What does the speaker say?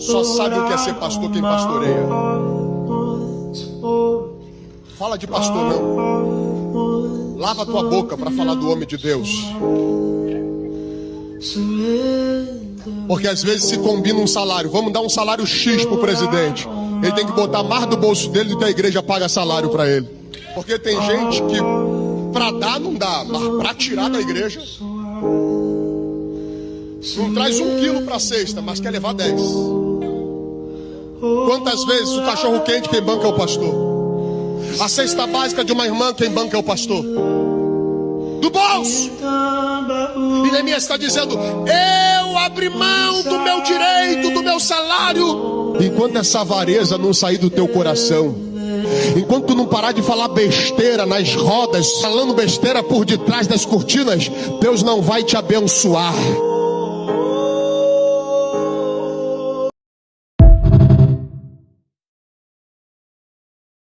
Só sabe o que é ser pastor quem pastoreia. Fala de pastor não. Lava a tua boca para falar do homem de Deus. Porque às vezes se combina um salário. Vamos dar um salário X pro presidente. Ele tem que botar mais do bolso dele do que a igreja paga salário para ele. Porque tem gente que para dar não dá, mas para tirar da igreja não traz 1 quilo para a cesta, mas quer levar 10. Quantas vezes o cachorro quente quem banca é o pastor? A cesta básica de uma irmã quem banca é o pastor? Do bolso. E Neemias está dizendo: eu abri mão do meu direito, do meu salário. Enquanto essa avareza não sair do teu coração, enquanto tu não parar de falar besteira nas rodas, falando besteira por detrás das cortinas, Deus não vai te abençoar.